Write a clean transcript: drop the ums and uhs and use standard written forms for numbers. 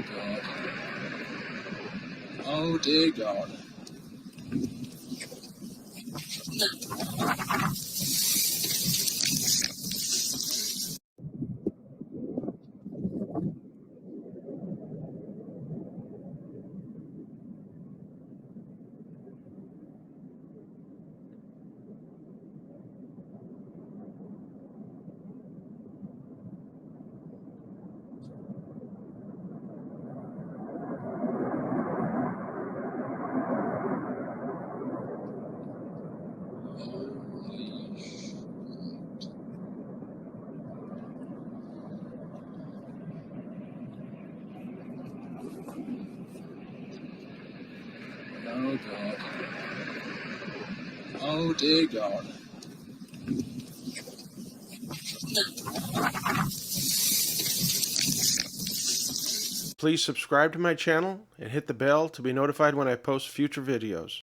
Oh God. Oh dear God. Holy shit. Oh God. Oh dear God. Please subscribe to my channel and hit the bell to be notified when I post future videos.